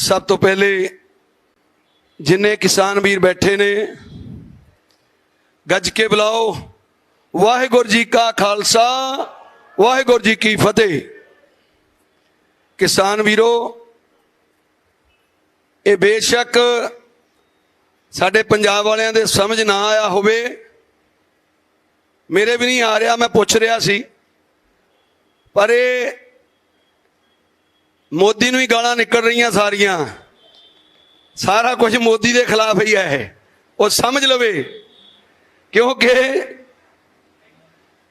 सब तो पहले जिन्ने किसान वीर बैठे ने गज के बुलाओ वाहेगुरु जी का खालसा वाहेगुरु जी की फतेह। किसान वीरो, ये बेशक साडे पंजाब वालियां दे समझ ना आया होवे, मेरे भी नहीं आ रहा, मैं पुछ रहा सी, पर ये मोदी नूं ही गालां निकल रही सारियां, सारा कुछ मोदी के खिलाफ ही है। वो समझ लवे, क्योंकि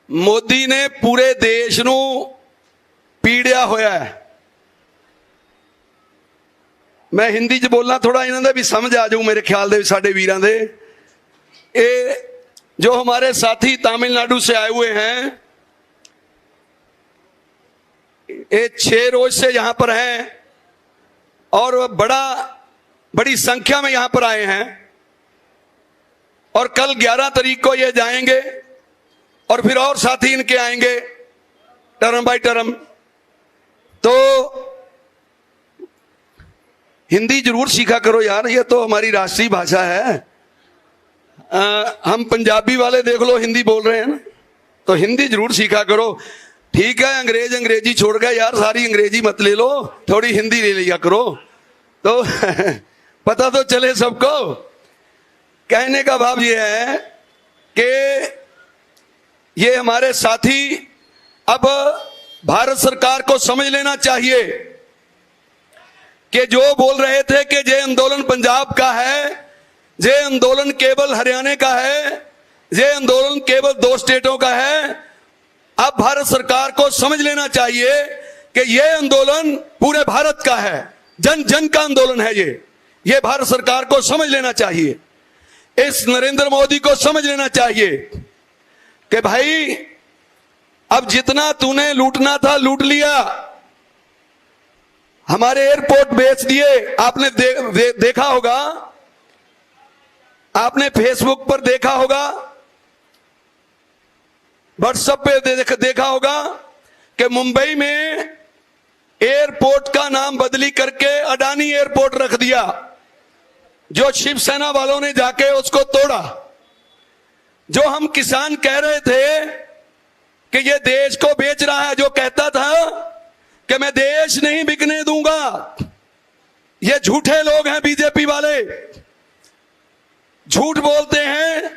मोदी ने पूरे देश नूं पीड़िया होया है। मैं हिंदी च बोलना थोड़ा इन्हां दा भी समझ आ जाऊ मेरे ख्याल दे साडे वीरां दे। ये जो हमारे साथी तमिलनाडु से आए हुए हैं, ये 6 रोज से यहां पर हैं और बड़ी संख्या में यहां पर आए हैं, और कल 11 तारीख को ये जाएंगे और फिर और साथी इनके आएंगे टर्म बाय टर्म। तो हिंदी जरूर सीखा करो यार, ये तो हमारी राष्ट्रीय भाषा है। हम पंजाबी वाले देख लो हिंदी बोल रहे हैं ना, तो हिंदी जरूर सीखा करो। ठीक है, अंग्रेजी छोड़ गए यार, सारी अंग्रेजी मत ले लो, थोड़ी हिंदी ले लिया करो, तो पता तो चले सबको। कहने का भाव ये है कि ये हमारे साथी अब भारत सरकार को समझ लेना चाहिए कि जो बोल रहे थे कि ये आंदोलन पंजाब का है, ये आंदोलन केवल हरियाणा का है, ये आंदोलन केवल 2 स्टेटों का है, अब भारत सरकार को समझ लेना चाहिए कि ये आंदोलन पूरे भारत का है, जन जन का आंदोलन है। ये भारत सरकार को समझ लेना चाहिए, इस नरेंद्र मोदी को समझ लेना चाहिए कि भाई अब जितना तूने लूटना था लूट लिया, हमारे एयरपोर्ट बेच दिए। आपने देखा होगा, आपने फेसबुक पर देखा होगा, व्हाट्सएप पे देखा होगा कि मुंबई में एयरपोर्ट का नाम बदली करके अडानी एयरपोर्ट रख दिया। जो शिवसेना वालों ने जाके उसको तोड़ा। जो हम किसान कह रहे थे कि ये देश को बेच रहा है, जो कहता था कि मैं देश नहीं बिकने दूंगा, ये झूठे लोग हैं बीजेपी वाले, झूठ बोलते हैं,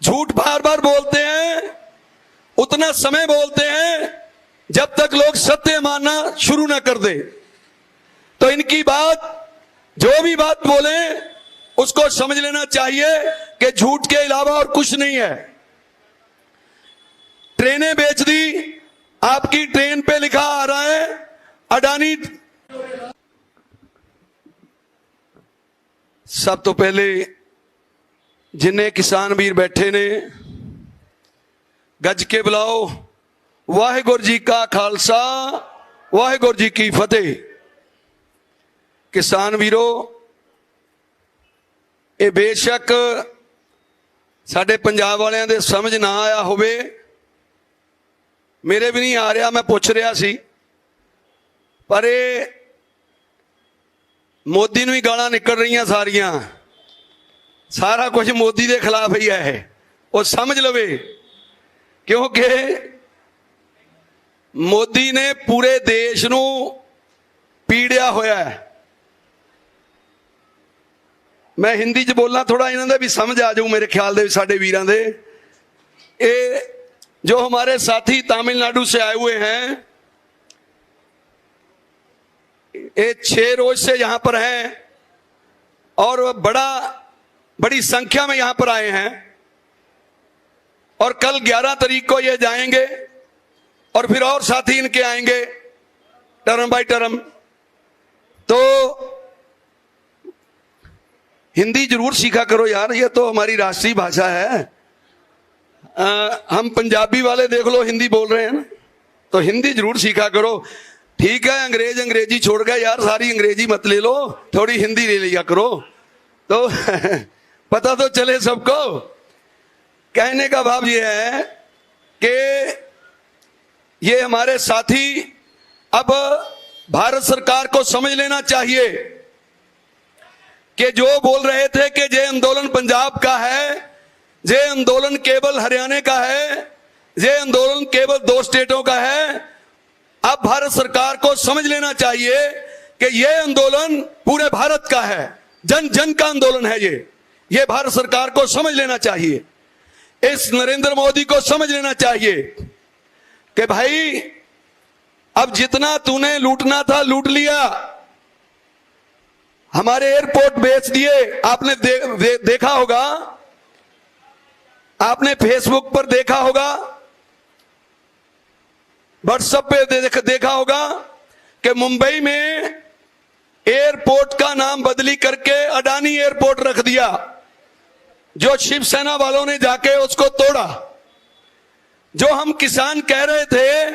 झूठ बार बार बोलते हैं, उतना समय बोलते हैं जब तक लोग सत्य मानना शुरू ना कर दे। तो इनकी बात, जो भी बात बोले उसको समझ लेना चाहिए कि झूठ के अलावा और कुछ नहीं है। ट्रेनें बेच दी, आपकी ट्रेन पे लिखा आ रहा है अडानी। सब तो पहले जिन्ने किसान वीर बैठे ने गज के बुलाओ वाहेगुरु जी का खालसा वाहेगुरु जी की फतेह। किसान वीरो, ये बेशक साडे पंजाब वालियां दे समझ ना आया होवे, मेरे भी नहीं आ रहा, मैं पुछ रहा सी, पर ये मोदी नूं ही गालां निकल रही सारियां, सारा कुछ मोदी के खिलाफ ही है। वो समझ लवे, क्योंकि मोदी ने पूरे देश नूं पीड़िया होया है। मैं हिंदी च बोलना थोड़ा इन्हां दा भी समझ आ जाऊ मेरे ख्याल दे साडे वीरां दे। ये जो हमारे साथी तमिलनाडु से आए हुए हैं, ये 6 रोज से यहां पर हैं और बड़ी संख्या में यहां पर आए हैं, और कल 11 तारीख को ये जाएंगे और फिर और साथी इनके आएंगे टर्म बाय टर्म। तो हिंदी जरूर सीखा करो यार, ये तो हमारी राष्ट्रीय भाषा है। हम पंजाबी वाले देख लो हिंदी बोल रहे हैं ना, तो हिंदी जरूर सीखा करो। ठीक है, अंग्रेजी छोड़ गए यार, सारी अंग्रेजी मत ले लो, थोड़ी हिंदी ले लिया करो, तो पता तो चले सबको। कहने का भाव ये है कि ये हमारे साथी अब भारत सरकार को समझ लेना चाहिए कि जो बोल रहे थे कि ये आंदोलन पंजाब का है, ये आंदोलन केवल हरियाणा का है, ये आंदोलन केवल 2 स्टेटों का है। अब भारत सरकार को समझ लेना चाहिए कि यह आंदोलन पूरे भारत का है, जन जन का आंदोलन है। ये भारत सरकार को समझ लेना चाहिए, इस नरेंद्र मोदी को समझ लेना चाहिए कि भाई अब जितना तूने लूटना था लूट लिया, हमारे एयरपोर्ट बेच दिए। आपने देखा होगा, आपने फेसबुक पर देखा होगा, व्हाट्सएप पे देखा होगा कि मुंबई में एयरपोर्ट का नाम बदली करके अडानी एयरपोर्ट रख दिया, जो शिवसेना वालों ने जाके उसको तोड़ा। जो हम किसान कह रहे थे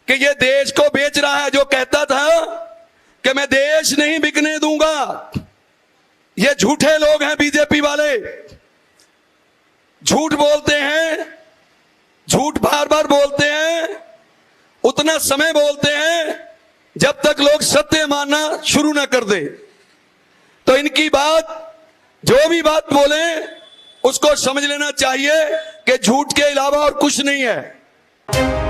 कि ये देश को बेच रहा है, जो कहता था कि मैं देश नहीं बिकने दूंगा, ये झूठे लोग हैं। बीजेपी वाले झूठ बोलते हैं, झूठ बार बार बोलते हैं, उतना समय बोलते हैं जब तक लोग सत्य मानना शुरू ना कर दे। तो इनकी बात, जो भी बात बोले उसको समझ लेना चाहिए कि झूठ के अलावा और कुछ नहीं है।